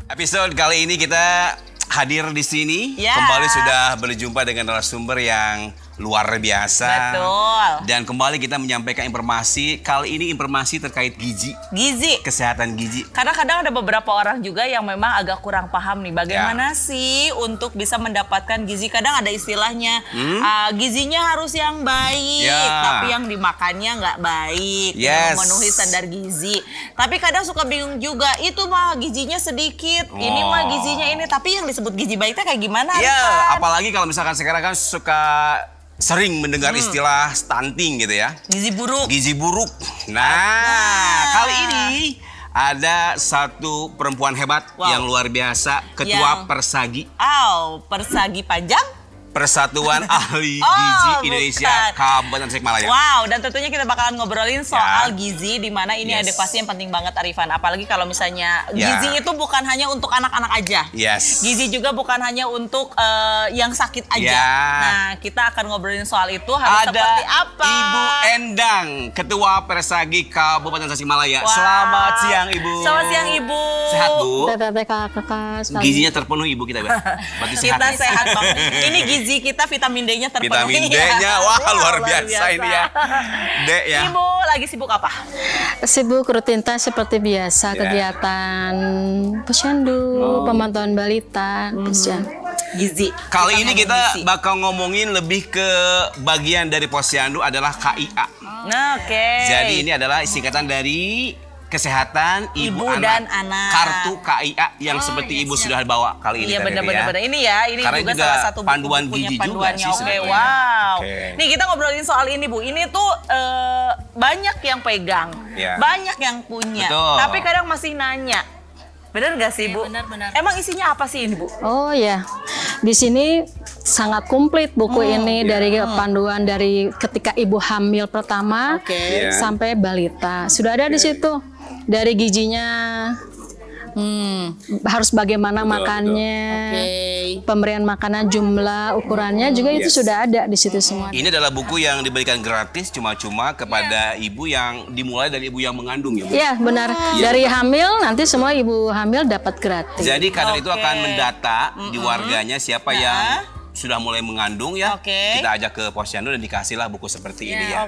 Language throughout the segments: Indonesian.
Episode kali ini kita hadir di sini. Kembali sudah berjumpa dengan narasumber yang luar biasa. Betul. Dan kembali kita menyampaikan informasi. Kali ini informasi terkait gizi. Kesehatan gizi. Karena kadang ada beberapa orang juga yang memang agak kurang paham nih. Bagaimana sih untuk bisa mendapatkan gizi. Kadang ada istilahnya. Gizinya harus yang baik. Tapi yang dimakannya nggak baik. Memenuhi standar gizi. Tapi kadang suka bingung juga. Itu mah gizinya sedikit. Ini mah gizinya ini. Tapi yang disebut gizi baiknya kayak gimana? Apalagi kalau misalkan sekarang kan suka sering mendengar istilah stunting gitu ya. Gizi buruk. Gizi buruk. Nah, kali ini ada satu perempuan hebat yang luar biasa, Ketua Persagi. Persagi Panjang? Persatuan Ahli Gizi Indonesia Kabupaten Tasikmalaya. Wow, dan tentunya kita bakalan ngobrolin soal gizi, di mana ini edukasi yang penting banget, Arifan. Apalagi kalau misalnya gizi itu bukan hanya untuk anak-anak aja. Gizi juga bukan hanya untuk yang sakit aja. Nah, kita akan ngobrolin soal itu harus seperti apa. Ibu Endang, Ketua Persagi Kabupaten Tasikmalaya. Selamat siang, Ibu. Selamat siang, Ibu. Sehat, Bu? Kakak. Gizinya terpenuhi, Ibu, kita. Berarti sehat. Kita sehat banget. Ini gizi kita vitamin D-nya terpenuhi. Vitamin D-nya, wah luar biasa ini ya. D ya. Ibu lagi sibuk apa? Sibuk rutinitas seperti biasa, kegiatan posyandu, pemantauan balita, gizi. Kali ini kita bakal ngomongin lebih ke bagian dari posyandu adalah KIA. Jadi ini adalah singkatan dari Kesehatan Ibu dan Anak. Kartu KIA yang seperti Ibu sudah bawa kali ini. Iya benar-benar. Ini ya, ini karena juga salah satu panduan buku gizi panduannya. juga sih. Nih kita ngobrolin soal ini, Bu. Ini tuh banyak yang pegang, banyak yang punya. Tapi kadang masih nanya. Benar nggak sih, Bu? Benar. Emang isinya apa sih ini, Bu? Oh ya, di sini sangat komplit buku ini dari panduan dari ketika ibu hamil pertama sampai balita. Sudah ada di situ. Dari gizinya, harus bagaimana makannya, pemberian makanan, jumlah, ukurannya juga itu sudah ada di situ semua. Ini adalah buku yang diberikan gratis cuma-cuma kepada ibu yang dimulai dari ibu yang mengandung ya, Bu? Iya benar. Dari hamil nanti semua ibu hamil dapat gratis. Jadi kader itu akan mendata di warganya siapa yang sudah mulai mengandung ya, kita ajak ke posyandu dan dikasihlah buku seperti ini ya.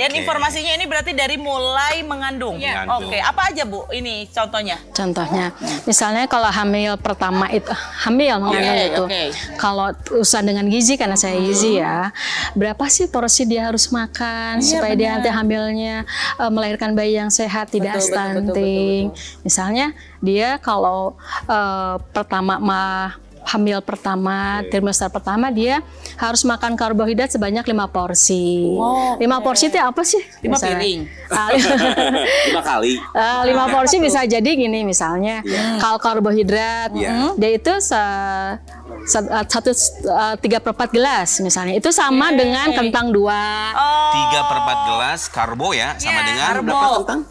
Dan informasinya ini berarti dari mulai mengandung. Apa aja, Bu? Ini contohnya. Contohnya, misalnya kalau hamil pertama itu mengandung itu, kalau usaha dengan gizi karena saya gizi ya, berapa sih porsi dia harus makan supaya dia nanti hamilnya melahirkan bayi yang sehat, tidak stunting. Misalnya dia kalau hamil pertama, trimester pertama dia harus makan karbohidrat sebanyak 5 porsi. 5 porsi itu apa sih? 5 piring. 5 kali. 5 porsi bisa jadi gini misalnya. Kalau karbohidrat dia itu 3/4 gelas misalnya. Itu sama dengan kentang 2. 3/4 gelas karbo ya, sama dengan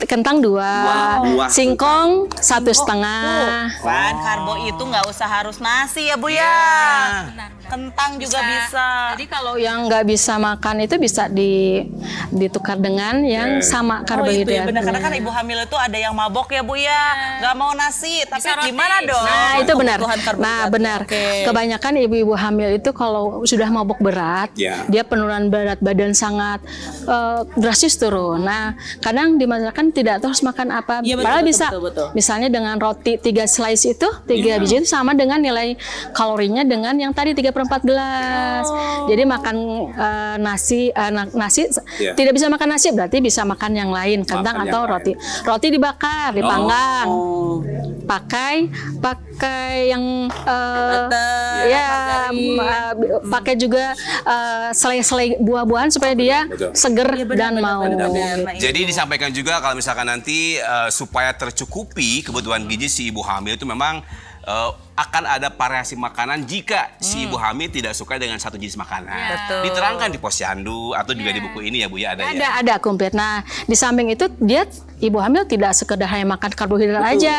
kentang 2. Singkong 1,5. Karbo itu nggak usah harus nasi ya, Bu ya. Kentang juga bisa. Jadi kalau yang nggak bisa makan itu bisa ditukar dengan yang sama karbohidrat. Benar, karena kan ibu hamil itu ada yang mabok ya, Bu ya. Nggak mau nasi, tapi gimana dong? Nah itu benar. Nah benar. Kebanyakan ibu-ibu hamil itu kalau sudah mabok berat, dia penurunan berat badan sangat drastis turun. Nah kadang di masyarakat tidak tahu harus makan apa. Padahal bisa. Misalnya dengan roti 3 slice itu, 3 biji itu sama dengan nilai kalorinya dengan yang tadi 3/4 gelas. Jadi makan nasi tidak bisa makan nasi, berarti bisa makan yang lain, kentang atau roti. Roti dibakar, dipanggang. Pakai yang pakai juga selai-selai buah-buahan supaya dia seger dan mau. Jadi disampaikan juga kalau misalkan nanti supaya tercukupi kebutuhan gizi si ibu hamil itu memang akan ada variasi makanan jika si ibu hamil tidak suka dengan satu jenis makanan. Diterangkan di posyandu atau juga di buku ini ya, Bu ya, ada komplit. Nah, di samping itu dia ibu hamil tidak sekedar hanya makan karbohidrat aja.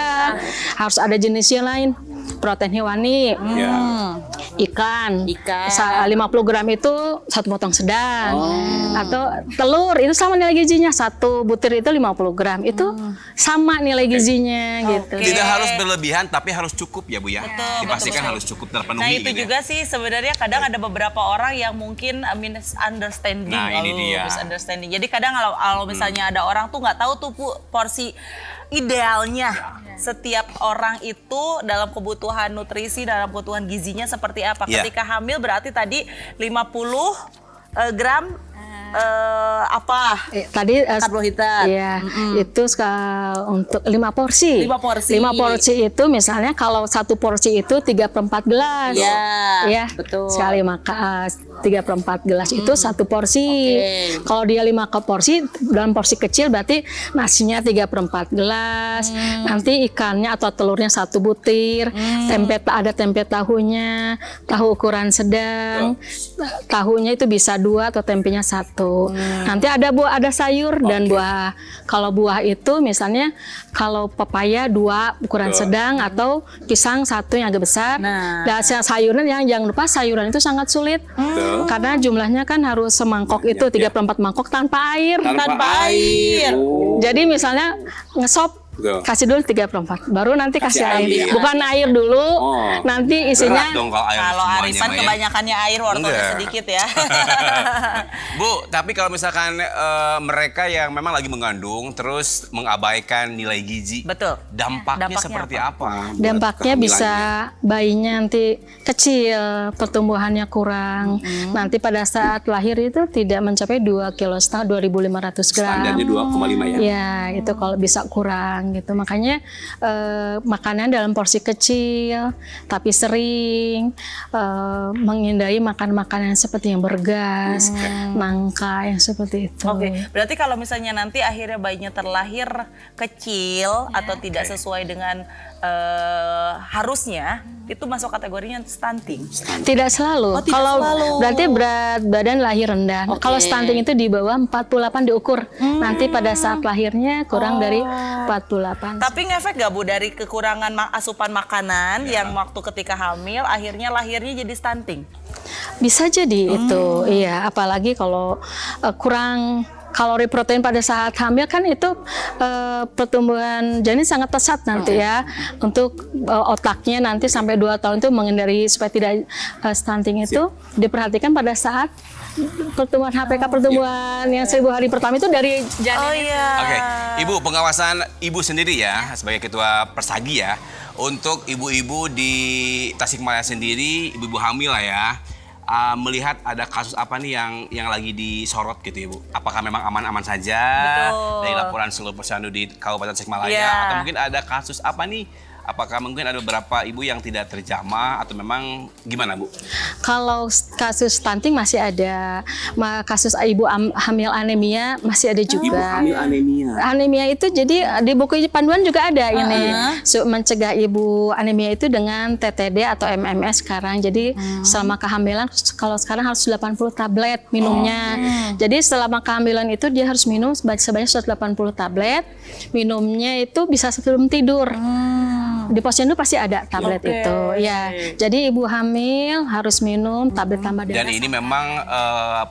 Harus ada jenisnya lain. protein hewani, ikan, 50 gram itu 1 potong sedang, atau telur itu sama nilai gizinya, 1 butir itu 50 gram itu sama nilai gizinya gitu. Tidak harus berlebihan tapi harus cukup ya Bu ya. Betul, Dipastikan betul. harus cukup terpenuhi. Nah itu gitu ya. juga sih sebenarnya kadang ada beberapa orang yang mungkin misunderstanding. Nah, ini dia. Misunderstanding. Jadi kadang kalau misalnya ada orang tuh nggak tahu tuh porsi idealnya setiap orang itu dalam kebutuhan nutrisi, dalam kebutuhan gizinya seperti apa. Iya. Ketika hamil berarti tadi 50 gram apa? Tadi Karbohidrat. Iya, itu untuk 5 porsi. 5 porsi. 5 porsi itu misalnya kalau 1 porsi itu 3/4 gelas. Iya, Ya, betul. Sekali makan 3/4 gelas itu 1 porsi. Kalau dia 5 porsi dalam porsi kecil berarti nasinya 3/4 gelas. Nanti ikannya atau telurnya 1 butir. Ada tempe tahunya, tahu ukuran sedang. Tahunya itu bisa 2 atau tempenya 1. Nanti ada sayur dan buah. Kalau buah itu misalnya kalau pepaya 2 ukuran sedang atau pisang 1 yang agak besar. Dan sayuran jangan lupa sayuran itu sangat sulit. Karena jumlahnya kan harus semangkok itu 3/4 mangkok tanpa air. Tanpa air. Jadi misalnya ngesop kasih dulu 3/4, baru nanti kasih air. Bukan air dulu, nanti isinya. Berat dong kalau air Kalau semuanya, arisan Maya. kebanyakannya air, wortelnya Enggak. sedikit ya. Bu, tapi kalau misalkan mereka yang memang lagi mengandung terus mengabaikan nilai gizi, Betul. dampaknya Dampaknya seperti apa? Dampaknya bisa bayinya nanti kecil, pertumbuhannya kurang. Nanti pada saat lahir itu tidak mencapai 2,5 kg, 2.500 gram. Standarnya 2,5 ya? Ya, itu kalau bisa kurang gitu. Makanya makanan dalam porsi kecil, tapi sering menghindari makan makanan seperti yang bergas, nangka yang seperti itu. Oke, berarti kalau misalnya nanti akhirnya bayinya terlahir kecil atau tidak sesuai dengan harusnya, itu masuk kategorinya stunting. Tidak selalu. Oh, tidak Kalau selalu. berarti berat badan lahir rendah. Kalau stunting itu di bawah 48 diukur. Nanti pada saat lahirnya kurang dari 48. Tapi ngefek gak Bu dari kekurangan asupan makanan yang waktu ketika hamil akhirnya lahirnya jadi stunting? Bisa jadi itu, iya. Apalagi kalau kurang kalori protein pada saat hamil kan itu pertumbuhan janin sangat pesat nanti ya. Untuk otaknya nanti sampai 2 tahun itu menghindari supaya tidak stunting itu diperhatikan pada saat pertumbuhan HPK pertumbuhan yang 1000 hari pertama itu dari janin. Oh iya. Oke, Ibu, pengawasan Ibu sendiri ya sebagai ketua Persagi ya, untuk ibu-ibu di Tasikmalaya sendiri, ibu-ibu hamil lah ya, melihat ada kasus apa nih yang lagi disorot gitu ya Bu? Apakah memang aman-aman saja dari laporan seluruh posyandu di Kabupaten Tasikmalaya, atau mungkin ada kasus apa nih? Apakah mungkin ada beberapa ibu yang tidak terjamah atau memang gimana Bu? Kalau kasus stunting masih ada, kasus ibu hamil anemia masih ada juga. Ibu hamil anemia. Anemia itu jadi di buku panduan juga ada ini mencegah ibu anemia itu dengan TTD atau MMS sekarang. Jadi selama kehamilan kalau sekarang harus 80 tablet minumnya. Jadi selama kehamilan itu dia harus minum sebanyak 180 tablet. Minumnya itu bisa sebelum tidur. Di posyandu pasti ada tablet itu. Ya. Jadi ibu hamil harus minum tablet tambah darah. Dan ini memang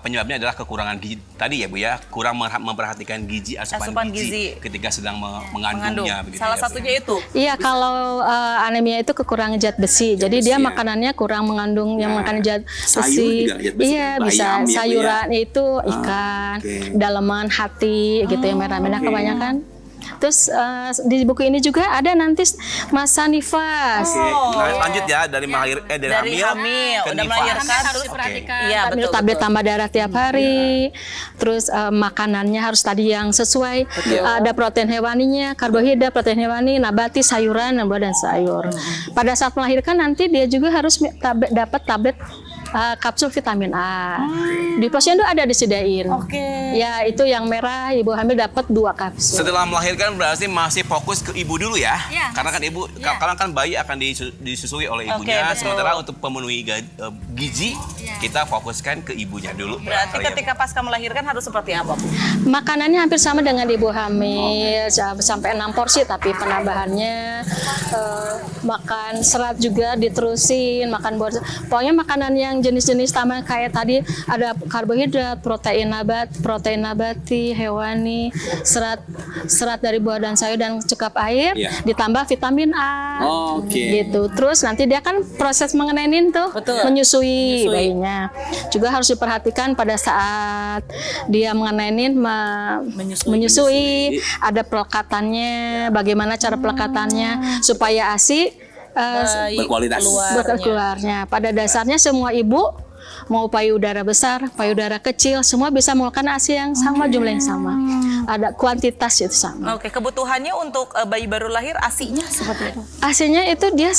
penyebabnya adalah kekurangan gizi tadi ya Bu ya, kurang memperhatikan gizi asupan gizi ketika sedang mengandungnya. Begitu Salah ya, Bu, satunya itu. Iya, kalau anemia itu kekurangan zat besi. Jadi dia makanannya kurang mengandung yang makanan zat besi. juga zat besi. Iya, bisa Bayam ya, Bu, sayuran itu ikan, daleman, hati gitu yang merah-merah kebanyakan. Terus di buku ini juga ada nanti masa nifas. Nah, lanjut ya dari Dari hamil ke udah nifas. melahirkan terus Iya, Minum betul. tablet tambah darah tiap hari. Terus makanannya harus tadi yang sesuai. Ada protein hewaninya, karbohidrat, protein hewani, nabati, sayuran, dan buah dan sayur. Pada saat melahirkan nanti dia juga harus dapat tablet kapsul vitamin A. Di posyandu ada disediain. Ya, itu yang merah ibu hamil dapat 2 kapsul. Setelah melahirkan berarti masih fokus ke ibu dulu ya? Karena kan ibu, karena kan bayi akan disusui oleh ibunya, sementara untuk memenuhi gizi, kita fokuskan ke ibunya dulu. Berarti ketika pasca melahirkan harus seperti apa, Bu? Makanannya hampir sama dengan ibu hamil, sampai 6 porsi, tapi penambahannya makan serat juga diterusin, makan buah. Pokoknya makanan yang jenis-jenis tambahan kayak tadi ada karbohidrat, protein nabati, hewani, serat dari buah dan sayur dan cukup air, ditambah vitamin A. Gitu. Terus nanti dia kan proses mengenenin tuh, menyusui bayinya. Juga harus diperhatikan pada saat dia mengenenin menyusui, ada pelekatannya, bagaimana cara pelekatannya supaya ASI berkualitas keluarnya. Pada dasarnya semua ibu mau payudara besar, payudara kecil, semua bisa melakukan ASI yang sama, jumlah yang sama. Ada kuantitas itu sama. Oke, kebutuhannya untuk bayi baru lahir ASI-nya seperti apa? ASI-nya itu dia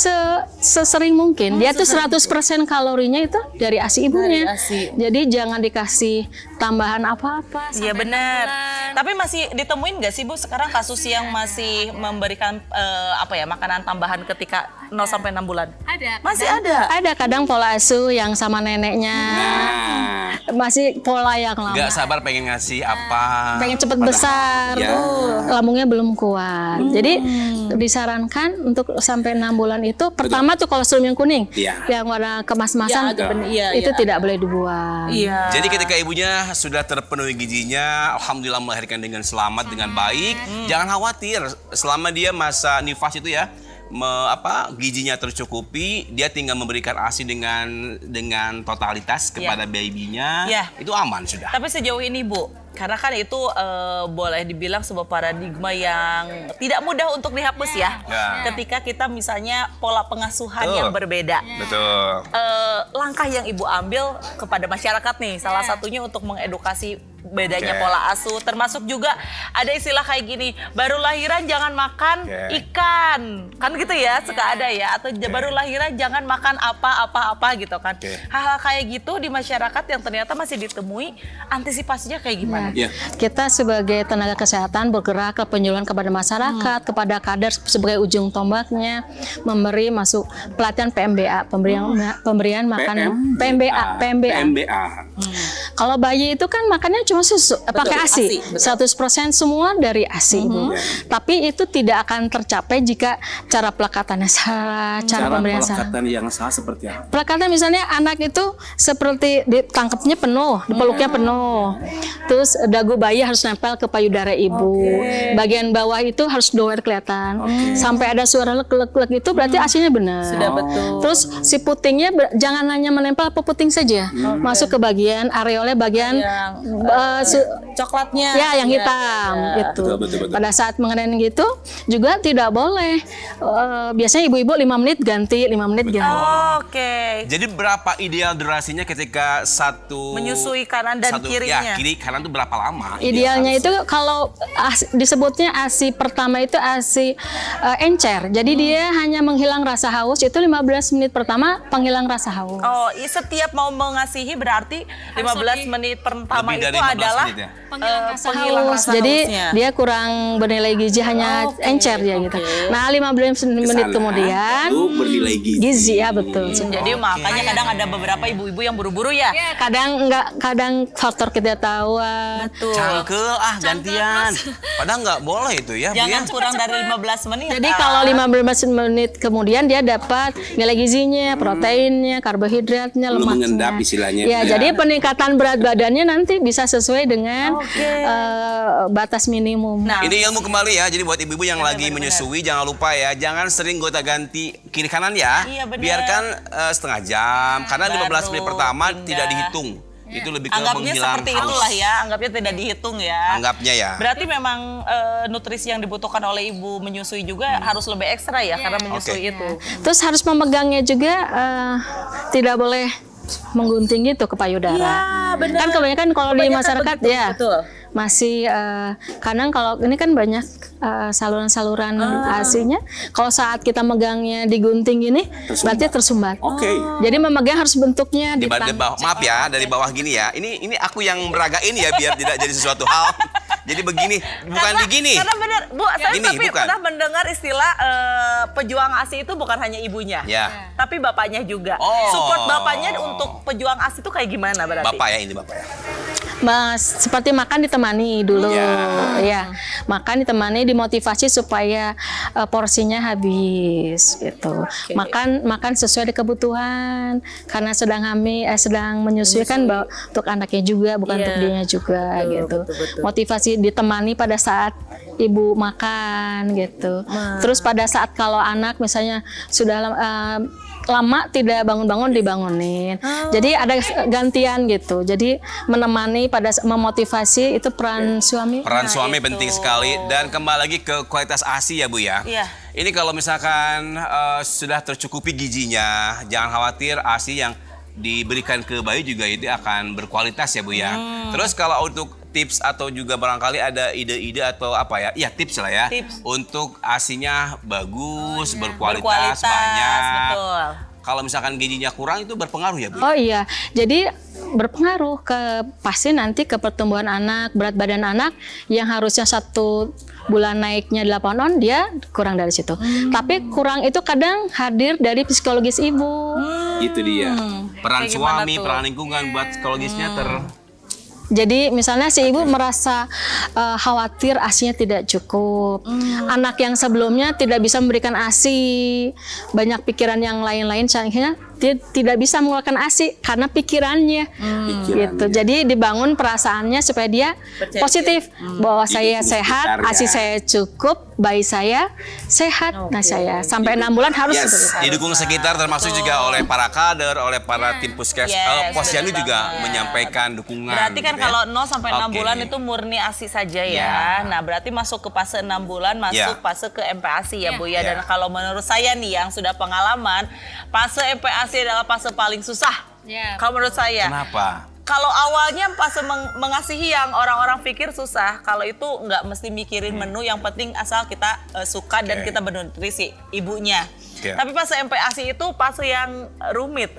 sesering mungkin. Dia tuh 100% kalorinya itu dari ASI ibunya. Dari ASI. Jadi jangan dikasih tambahan apa-apa. Iya benar. Tapi masih ditemuin nggak sih Bu sekarang kasus yang masih memberikan makanan tambahan ketika 0 sampai 6 bulan? Ada. Masih ada. Ada kadang pola asuh yang sama neneknya. Masih pola yang lama. Nggak sabar pengen ngasih apa. Pengen cepet besar. Lambungnya belum kuat. Jadi disarankan untuk sampai 6 bulan itu pertama tuh kolostrum yang kuning. Yang warna kemas-masan itu tidak boleh dibuang. Jadi ketika ibunya sudah terpenuhi gizinya, alhamdulillah melahirkan dengan selamat, dengan baik, jangan khawatir selama dia masa nifas itu ya. Gizinya tercukupi, dia tinggal memberikan ASI dengan totalitas kepada babynya, itu aman sudah. Tapi sejauh ini Bu, karena kan itu boleh dibilang sebuah paradigma yang tidak mudah untuk dihapus ya. Ketika kita misalnya pola pengasuhan yang berbeda. Betul. Langkah yang Ibu ambil kepada masyarakat nih, salah satunya untuk mengedukasi bedanya pola asuh, termasuk juga ada istilah kayak gini, baru lahiran jangan makan ikan, kan gitu ya, suka ada ya, atau baru lahiran jangan makan apa gitu kan. Hal-hal kayak gitu di masyarakat yang ternyata masih ditemui, antisipasinya kayak gimana? Kita sebagai tenaga kesehatan bergerak ke penyuluhan kepada masyarakat, kepada kader sebagai ujung tombaknya, memberi masuk pelatihan PMBA, pemberian makan PMBA. Kalau bayi itu kan makannya cuma susu, pakai ASI, 100% semua dari ASI, Bu. Tapi itu tidak akan tercapai jika cara pelekatannya salah, cara pemberian salah. Pelekatan yang salah seperti apa? Pelekatan misalnya anak itu seperti ditangkapnya penuh, dipeluknya penuh. Terus dagu bayi harus nempel ke payudara ibu. Bagian bawah itu harus doer kelihatan. Sampai ada suara lek-lek itu berarti ASI-nya benar. Sudah betul. Terus si putingnya jangan hanya menempel apa puting saja. Masuk ke bagian areolnya bagian coklatnya. Ya, yang hitam itu. Betul. Pada saat mengenain gitu juga tidak boleh. Biasanya ibu-ibu 5 menit ganti, 5 menit ganti. Jadi berapa ideal durasinya ketika satu menyusui kanan dan kirinya? Ya, kiri kanan itu berapa lama? Idealnya itu kalau disebutnya ASI pertama itu ASI encer. Jadi dia hanya menghilang rasa haus, itu 15 menit pertama penghilang rasa haus. Oh, setiap mau mengasihi berarti 15 menit pertama itu adalah penghilang rasa haus. Jadi dia kurang bernilai gizi, hanya encer dia gitu. Nah, 15 menit kemudian bernilai gizi ya betul. Jadi makanya kadang ada beberapa ibu-ibu yang buru-buru ya. Kadang enggak, kadang faktor ketidaktahuan. Betul. Cangkel gantian. Padahal nggak boleh itu ya. Jangan kurang dari 15 menit. Jadi kalau 15 menit kemudian dia dapat nilai gizinya, proteinnya, karbohidratnya, belum lemaknya. mengendap istilahnya. Ya, jadi peningkatan berat badannya nanti bisa sesuai dengan batas minimum. Nah, ini ilmu kembali ya. Jadi buat ibu-ibu yang lagi menyusui jangan lupa ya, jangan sering gonta-ganti kiri kanan ya. Biarkan setengah jam karena 15 menit pertama tidak dihitung. Itu lebih ke anggapnya menghilang seperti haus. itulah ya, anggapnya tidak dihitung ya. Anggapnya ya. Berarti memang nutrisi yang dibutuhkan oleh ibu menyusui juga harus lebih ekstra ya karena menyusui itu. Terus harus memegangnya juga tidak boleh menggunting gitu ke payudara. Ya, benar. Kan kebanyakan kalau di masyarakat begitu, ya betul. Masih kadang kalau ini kan banyak saluran-saluran ASI-nya. Kalau saat kita megangnya digunting gini, berarti tersumbat. Jadi memegang harus bentuknya di bawah. Maaf ya, dari bawah gini ya. Ini aku yang meragain ya biar tidak jadi sesuatu hal. Jadi begini, bukan begini. Karena benar, Bu, saya Gini, tapi bukan. pernah mendengar istilah pejuang ASI itu bukan hanya ibunya, Ya. tapi bapaknya juga. Oh. Support bapaknya untuk pejuang ASI itu kayak gimana berarti? Bapak ya, ini Bapak ya. Mas, seperti makan ditemani dulu, ya. Makan ditemani, dimotivasi supaya porsinya habis, gitu. Makan sesuai dengan kebutuhan, karena sedang hamil, sedang menyusui kan untuk anaknya juga, bukan untuk dirinya juga, gitu. betul. Motivasi ditemani pada saat ibu makan, gitu. Terus pada saat kalau anak misalnya sudah lama tidak bangun-bangun dibangunin. Jadi ada gantian gitu. Jadi menemani pada memotivasi itu peran suami. Peran suami penting sekali dan kembali lagi ke kualitas ASI ya Bu ya. Iya. Ini kalau misalkan sudah tercukupi gizinya, jangan khawatir ASI yang diberikan ke bayi juga itu akan berkualitas ya Bu ya. Terus kalau untuk tips atau juga barangkali ada ide-ide atau apa ya? Iya tips lah ya. Tips. Untuk ASI-nya bagus, berkualitas, banyak. Betul. Kalau misalkan gizinya kurang itu berpengaruh ya Bu? Oh iya, jadi berpengaruh pasti nanti ke pertumbuhan anak, berat badan anak yang harusnya 1 bulan naiknya 8 on, dia kurang dari situ. Tapi kurang itu kadang hadir dari psikologis ibu. Itu dia. Peran Kayak gimana suami, tuh? peran lingkungan buat psikologisnya Jadi misalnya si ibu merasa khawatir ASI-nya tidak cukup. Anak yang sebelumnya tidak bisa memberikan ASI, banyak pikiran yang lain-lain, sehingga dia tidak bisa mengeluarkan ASI karena pikirannya. Gitu. Jadi dibangun perasaannya supaya dia positif bahwa saya sehat, ASI saya cukup, bayi saya sehat. Nah saya sampai 6 bulan harus didukung sekitar termasuk juga oleh para kader, oleh para tim puskes, posyandu betul juga banget. menyampaikan dukungan. Berarti kan gitu ya. kalau 0 sampai 6 Oke. bulan itu murni ASI saja ya. Nah, berarti masuk ke fase 6 bulan, masuk fase ke MPASI ya Bu ya. Dan kalau menurut saya nih yang sudah pengalaman, fase MPASI adalah fase paling susah. Kalau menurut saya. Kenapa? Kalau awalnya fase mengasihi yang orang-orang pikir susah, kalau itu nggak mesti mikirin menu, yang penting asal kita suka dan kita bernutrisi ibunya. Tapi fase MPASI itu fase yang rumit.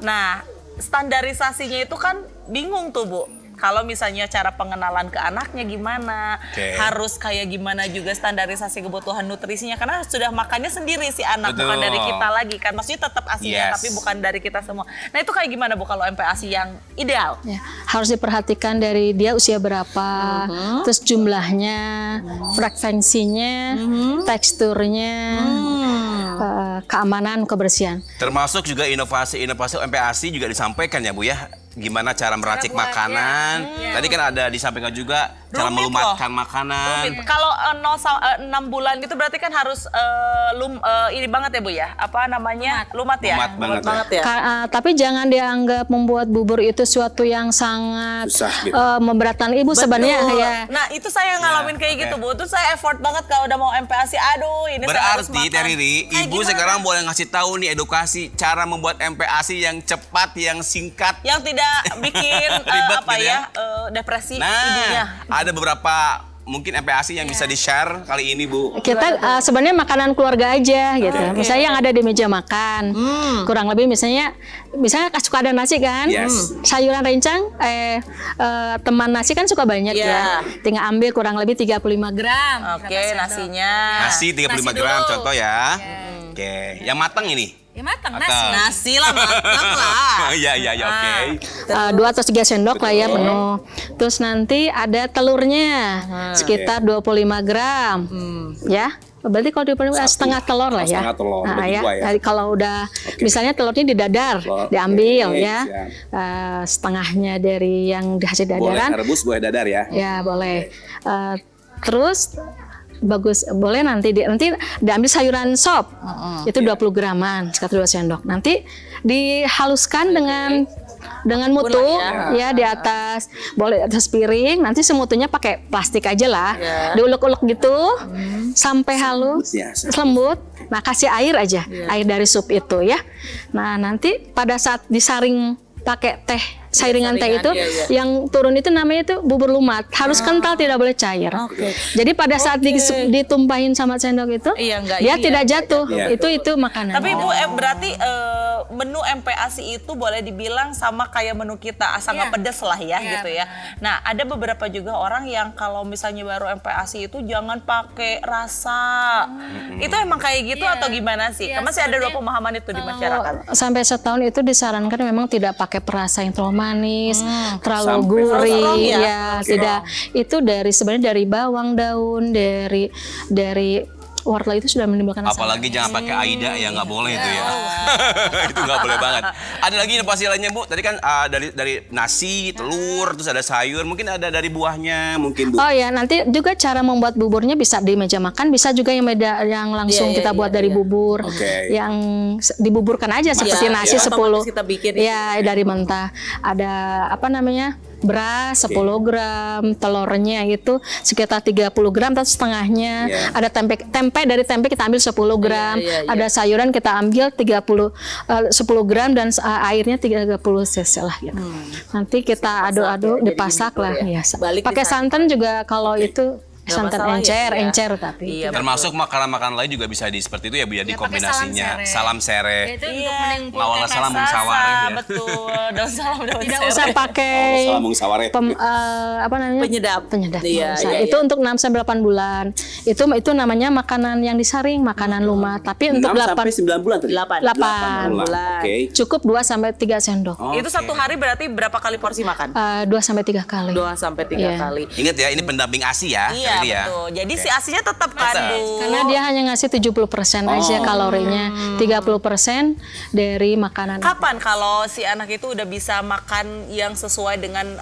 Nah, standarisasinya itu kan bingung tuh Bu. Kalau misalnya cara pengenalan ke anaknya gimana, harus kayak gimana juga standarisasi kebutuhan nutrisinya, karena sudah makannya sendiri si anak, bukan dari kita lagi kan. Maksudnya tetap ASI-nya tapi bukan dari kita semua. Nah itu kayak gimana Bu kalau MPASI yang ideal? Ya, harus diperhatikan dari dia usia berapa, terus jumlahnya, frekuensinya, teksturnya, keamanan, kebersihan. Termasuk juga inovasi-inovasi MPASI juga disampaikan ya Bu ya. Gimana cara meracik makanan. Tadi kan ada disampaikan juga cara Rumit melumatkan loh. makanan. Kalau 6 bulan gitu berarti kan harus ini banget ya Bu ya? Apa namanya? Lumat ya? Lumat banget ya? Tapi jangan dianggap membuat bubur itu suatu yang sangat Susah gitu. memberatkan ibu sebenarnya ya. Nah itu saya ngalamin kayak gitu Bu. Terus saya effort banget kalau udah mau MPASI. Aduh ini saya harus Berarti makan. Teriri, Kayak Ibu gimana? sekarang boleh ngasih tahu nih edukasi cara membuat MPASI yang cepat, yang singkat. Yang tidak bikin Ribet apa gitu ya? Depresi Nah, ibunya. ada beberapa mungkin MPASI yang bisa di-share kali ini Bu. Kita sebenarnya makanan keluarga aja gitu. Misalnya yang ada di meja makan. Kurang lebih misalnya suka ada nasi kan? Yes. Sayuran rencang teman nasi kan suka banyak ya. Tinggal ambil kurang lebih 35 gram. Oke, nasinya. Nasi 35 gram contoh ya. Oke, yang matang ini. Ya matang Matang. nasi. Nasi lah matang lah. Iya oke. 2 atau 3 sendok lah ya penuh. Terus nanti ada telurnya sekitar 25 gram. Ya. Berarti kalau 25 setengah telur lah ya. Setengah telur, Nah, bagi ya. dua ya. Jadi kalau udah misalnya telurnya didadar, diambil Oke, ya. siap. Setengahnya dari yang hasil Boleh dadaran. rebus, boleh dadar ya. Ya, boleh. Terus bagus, boleh nanti diambil sayuran sop. Itu 20 graman, sekitar 2 sendok. Nanti dihaluskan dengan mutu ya di atas, boleh atas piring. Nanti semutunya pakai plastik aja lah. Diulek-ulek gitu sampai halus, lembut. Nah, kasih air aja, air dari sup itu ya. Nah, nanti pada saat disaring pakai teh, sairingan teh itu yang turun itu namanya itu bubur lumat, harus kental, tidak boleh cair. Jadi pada saat ditumpahin sama sendok itu dia tidak jatuh. Itu makanan. Tapi Bu berarti menu MPASI itu boleh dibilang sama kayak menu kita, asal nggak pedes lah ya gitu ya. Nah, ada beberapa juga orang yang kalau misalnya baru MPASI itu jangan pakai rasa. Itu emang kayak gitu atau gimana sih? Masih ada dua pemahaman itu di masyarakat. Sampai setahun itu disarankan memang tidak pakai perasa yang terlalu manis, terlalu gurih, ya tidak. Itu sebenarnya dari bawang daun, dari wortel itu sudah menimbulkan rasa. Apalagi jangan pakai Aida ya, nggak boleh itu ya. Itu nggak boleh banget. Ada lagi inovasi lainnya Bu. Tadi kan dari nasi, telur, terus ada sayur. Mungkin ada dari buahnya, mungkin Bu. Oh ya, nanti juga cara membuat buburnya bisa di meja makan, bisa juga yang langsung kita buat dari bubur, yang dibuburkan aja seperti nasi 10. Kita bikin ya dari mentah. Ada apa namanya? Beras 10 gram, telurnya itu sekitar 30 gram atau setengahnya. Ada tempe dari tempe kita ambil 10 gram. Ada sayuran kita ambil 10 gram dan airnya 30 cc lah gitu. Nanti kita aduk-aduk dipasak lah ya. Pakai santan juga kalau itu santan encer tapi termasuk makanan-makanan lain juga bisa seperti itu ya Bu ya, di kombinasinya. Salam sere. Ngawala salam mung saware ya. Betul. Daun salam daun tidak usah pakai Salam mung saware. apa namanya? Penyedap. Iya. Itu untuk 6 sampai 8 bulan. Itu namanya makanan yang disaring, makanan lumat. Tapi untuk 6 sampai 9 bulan tadi. 8 bulan. Cukup 2 sampai 3 sendok. Itu satu hari berarti berapa kali porsi makan? 2 sampai 3 kali. 2 sampai 3 kali. Ingat ya, ini pendamping ASI ya. Iya, betul. Jadi si asinya tetap kan, Bu. Karena dia hanya ngasih 70% aja kalorinya. 30% dari makanan. Kapan kalau si anak itu udah bisa makan yang sesuai dengan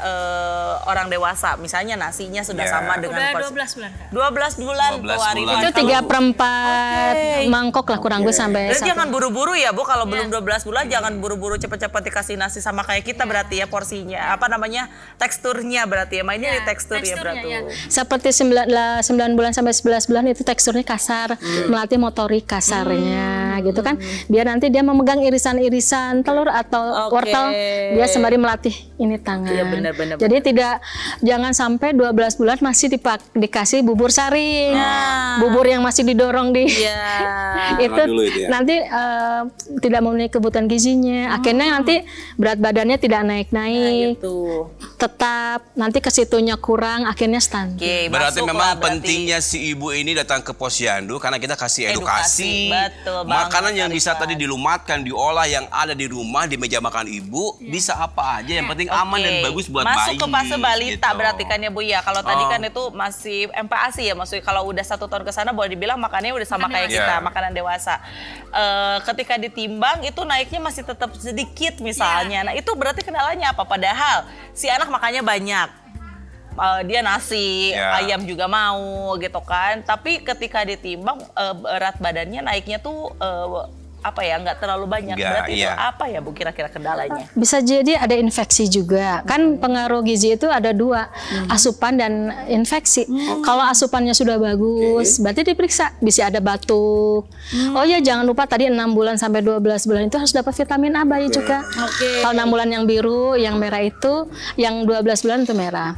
orang dewasa? Misalnya nasinya sudah sama dengan Udah 12 bulan. 12 bulan. 12 bulan. Itu 3/4 mangkok lah kurang lebih sampai Berarti 1. jangan buru-buru ya, Bu. Kalau belum 12 bulan jangan buru-buru cepet-cepet dikasih nasi sama kayak kita berarti ya porsinya. Apa namanya? Teksturnya berarti ya. Mainnya di tekstur ya berarti. Seperti 9 bulan sampai 11 bulan itu teksturnya kasar, melatih motorik kasarnya gitu kan. Biar nanti dia memegang irisan-irisan telur atau wortel, dia sembari melatih ini tangan. Iya, benar. Jadi jangan sampai 12 bulan masih dikasih bubur saring. Bubur yang masih didorong di itu nanti tidak memenuhi kebutuhan gizinya. Akhirnya nanti berat badannya tidak naik-naik. Tetap nanti ke situnya kurang, akhirnya stunting. Berarti memang pentingnya si ibu ini datang ke Posyandu karena kita kasih edukasi. Betul, makanan yang bisa tadi dilumatkan, diolah yang ada di rumah di meja makan ibu bisa apa aja yang penting aman dan bagus buat bayi. Masuk ke fase balita gitu. berarti kan ya Bu ya. Kalau tadi kan itu masih MPASI ya, maksudnya kalau udah 1 tahun ke sana boleh dibilang makannya udah sama kayak kita, makanan dewasa. Ketika ditimbang itu naiknya masih tetap sedikit misalnya. Nah, itu berarti kendalanya apa? Padahal si anak makannya banyak. Dia nasi, ayam juga mau gitu kan. Tapi ketika ditimbang berat badannya naiknya tuh apa ya, nggak terlalu banyak. Berarti itu apa ya Bu kira-kira kendalanya? Bisa jadi ada infeksi juga. Kan pengaruh gizi itu ada 2, asupan dan infeksi. Kalau asupannya sudah bagus, berarti diperiksa bisa ada batuk. Oh ya, jangan lupa tadi 6 bulan sampai 12 bulan itu harus dapat vitamin A bayi juga. Kalau 6 bulan yang biru, yang merah itu, yang 12 bulan itu merah.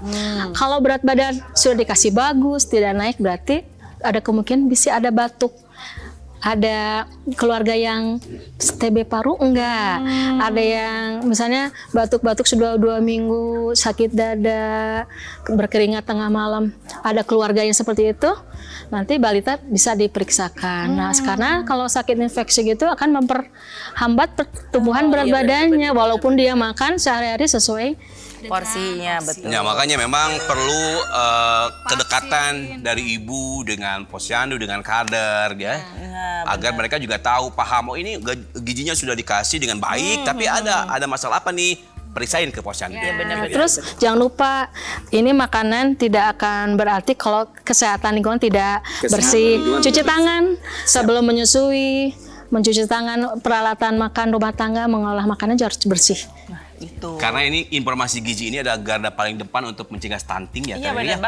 Kalau berat badan sudah dikasih bagus, tidak naik, berarti ada kemungkinan bisa ada batuk. Ada keluarga yang TB paru enggak, ada yang misalnya batuk-batuk sudah 2 minggu, sakit dada, berkeringat tengah malam, ada keluarga yang seperti itu, nanti balita bisa diperiksakan. Nah, karena kalau sakit infeksi gitu akan memperhambat pertumbuhan berat badannya, walaupun dia makan sehari-hari sesuai porsinya. Betul. Ya, makanya memang perlu kedekatan dari ibu dengan Posyandu, dengan kader ya. Agar mereka juga tahu, paham, oh ini gizinya sudah dikasih dengan baik, tapi ada masalah apa nih? Periksain ke Posyandu. Terus jangan lupa, ini makanan tidak akan berarti kalau kesehatan lingkungan tidak bersih. Cuci tangan sebelum menyusui, mencuci tangan, peralatan makan rumah tangga, mengolah makanan harus bersih. Itu. Karena ini informasi gizi ini adalah garda paling depan untuk mencegah stunting ya. Iya benar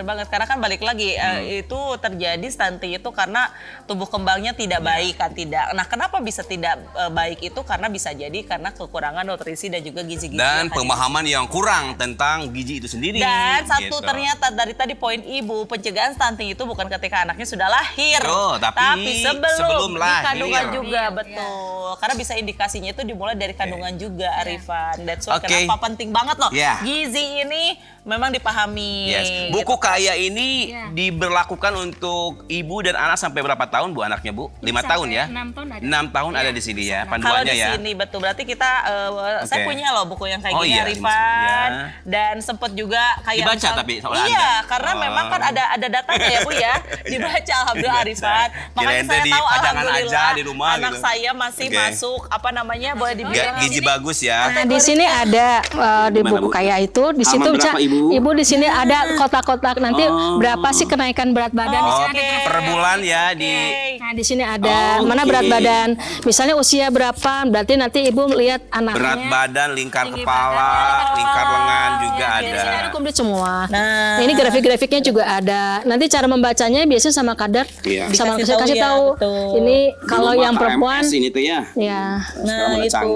banget. Karena kan balik lagi itu terjadi stunting itu karena tubuh kembangnya tidak baik kan tidak. Nah kenapa bisa tidak baik itu karena bisa jadi karena kekurangan nutrisi dan juga gizi-gizi. Dan pemahaman yang kurang tentang gizi itu sendiri. Dan satu gitu. ternyata dari tadi poin ibu pencegahan stunting itu bukan ketika anaknya sudah lahir, tapi sebelum di lahir. kandungan juga betul. Karena bisa indikasinya itu dimulai dari kandungan juga Arifan. That's why kenapa penting banget loh. Gizi ini memang dipahami. Buku Kaya ini diberlakukan untuk ibu dan anak sampai berapa tahun Bu anaknya Bu? 5 tahun ya? 6 tahun ada di sini ya panduannya ya. Kalau di sini betul berarti kita saya punya loh buku yang kayak gini Arifan dan sempat juga kayak dibaca tapi karena memang kan ada datanya ya Bu ya. Dibaca alhamdulillah Arifan. Makanya saya tahu alhamdulillah di rumah anak gitu. saya masih masuk apa namanya boleh dibilang gizi bagus ya. Nah, di sini ada di buku Kaya itu di situ Ibu di sini ada kotak-kotak nanti berapa sih kenaikan berat badan di sini ada per bulan ya di. Nah, di sini ada mana berat badan. Misalnya usia berapa, berarti nanti Ibu lihat anaknya. Berat badan, lingkar kepala, lingkar lengan juga ada. Di sini ada komplit semua. Nah, ini grafik-grafiknya juga ada. Nanti cara membacanya biasanya sama kadar sama kasih tahu. Ini kalau yang perempuan ini tuh ya. Ya. Nah, itu.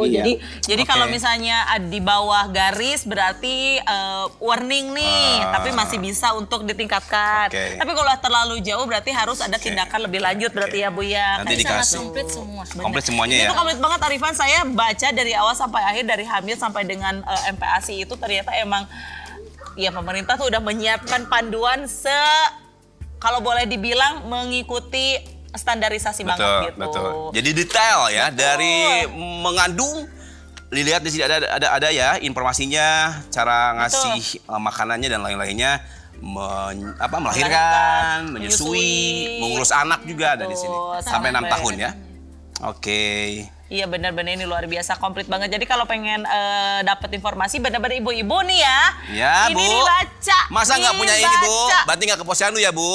Jadi kalau misalnya di bawah garis berarti warning nih, tapi masih bisa untuk ditingkatkan. Tapi kalau terlalu jauh berarti harus ada tindakan lebih lanjut berarti ya Bu ya. Nanti dikasih komplit semua. Komplit semuanya ya. Itu komplit banget Arifan, saya baca dari awal sampai akhir dari hamil sampai dengan MPASI itu ternyata emang ya pemerintah tuh udah menyiapkan panduan kalau boleh dibilang mengikuti standarisasi banget gitu. Betul. Jadi detail ya dari mengandung. Dilihat di sini ada ya informasinya, cara ngasih makanannya dan lain-lainnya, melahirkan, menyusui, mengurus anak juga ada di sini sampai 6 tahun ya. Iya benar-benar ini luar biasa komplit banget. Jadi kalau pengen dapat informasi benar-benar ibu-ibu nih ya. Ya ini Bu. Dibaca. Masa nggak punya ini Bu? Berarti nggak ke posyandu ya Bu?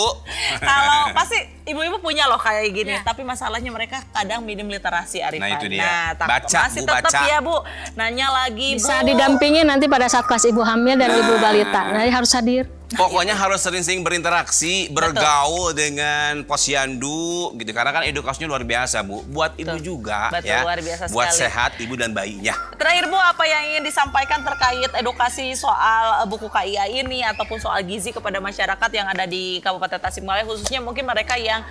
Kalau pasti ibu-ibu punya loh kayak gini. Tapi masalahnya mereka kadang minim literasi Arifan. Nah itu dia. Masih tetap ya Bu. Nanya lagi bisa Bu. didampingi nanti pada saat kelas ibu hamil dan ibu balita. Nah harus hadir. Pokoknya harus sering-sering berinteraksi, bergaul dengan posyandu gitu. Karena kan edukasinya luar biasa Bu. Buat ibu juga ya. Luar biasa buat sekali. sehat ibu dan bayinya. Terakhir Bu, apa yang ingin disampaikan terkait edukasi soal buku KIA ini ataupun soal gizi kepada masyarakat yang ada di Kabupaten Tasikmalaya, khususnya mungkin mereka yang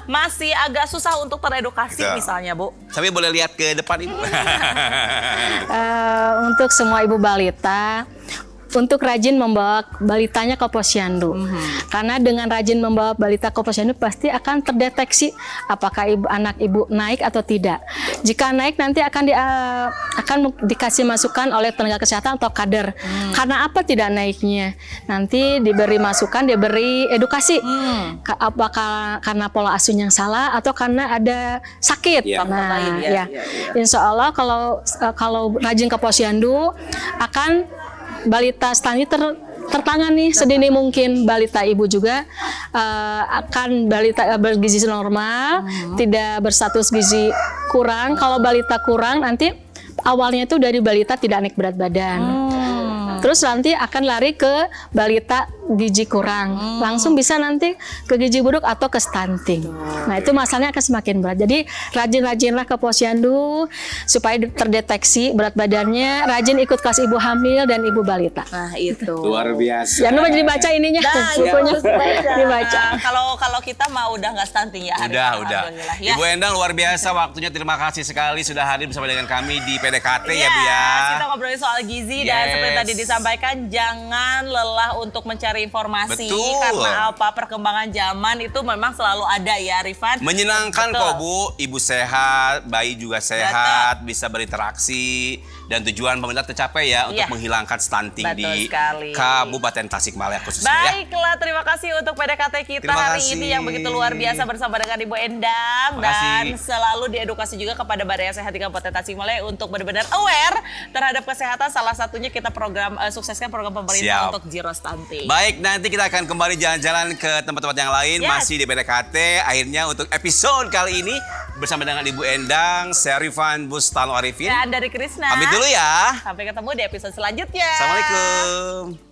masih agak susah untuk teredukasi misalnya Bu. Tapi boleh lihat ke depan Ibu. Untuk semua ibu balita, untuk rajin membawa balitanya ke posyandu. Karena dengan rajin membawa balita ke posyandu pasti akan terdeteksi apakah anak ibu naik atau tidak. Jika naik nanti akan dikasih masukan oleh tenaga kesehatan atau kader. Karena apa tidak naiknya? Nanti diberi masukan, diberi edukasi. Apakah karena pola asuh yang salah atau karena ada sakit. Insya Allah kalau rajin ke posyandu akan balita stunting tertangani sedini mungkin. Balita ibu juga akan balita bergizi normal, tidak berstatus gizi kurang. Kalau balita kurang nanti awalnya itu dari balita tidak naik berat badan. Terus nanti akan lari ke balita gizi kurang. Langsung bisa nanti ke gizi buruk atau ke stunting. Nah itu masalahnya akan semakin berat. Jadi rajin-rajinlah ke posyandu supaya terdeteksi berat badannya. Rajin ikut kelas ibu hamil dan ibu balita. Nah itu. Luar biasa. Jangan lupa dibaca ininya. Bukunya dibaca. Kalau kita mah udah nggak stunting ya. Udah. Ya. Ibu Endang luar biasa waktunya. Terima kasih sekali sudah hadir bersama dengan kami di PDKT ya Bu ya. Kita ngobrolin soal gizi dan seperti tadi disampaikan jangan lelah untuk mencari informasi. Karena apa perkembangan zaman itu memang selalu ada ya Arifan. Menyenangkan kok Bu, ibu sehat, bayi juga sehat, bisa berinteraksi dan tujuan pemerintah tercapai ya untuk menghilangkan stunting di Kabupaten Tasikmalaya khususnya. Baiklah, terima kasih untuk PDKT kita hari ini yang begitu luar biasa bersama dengan Ibu Endang dan selalu diedukasi juga kepada Baraya Sehat di Kabupaten Tasikmalaya untuk benar-benar aware terhadap kesehatan. Salah satunya kita sukseskan program pemerintah untuk zero stunting. Baik, nanti kita akan kembali jalan-jalan ke tempat-tempat yang lain masih di PDKT. Akhirnya untuk episode kali ini bersama dengan Ibu Endang, saya Rifan Bustano Arifin. Dan dari Krisna. Pamit dulu ya. Sampai ketemu di episode selanjutnya. Assalamualaikum.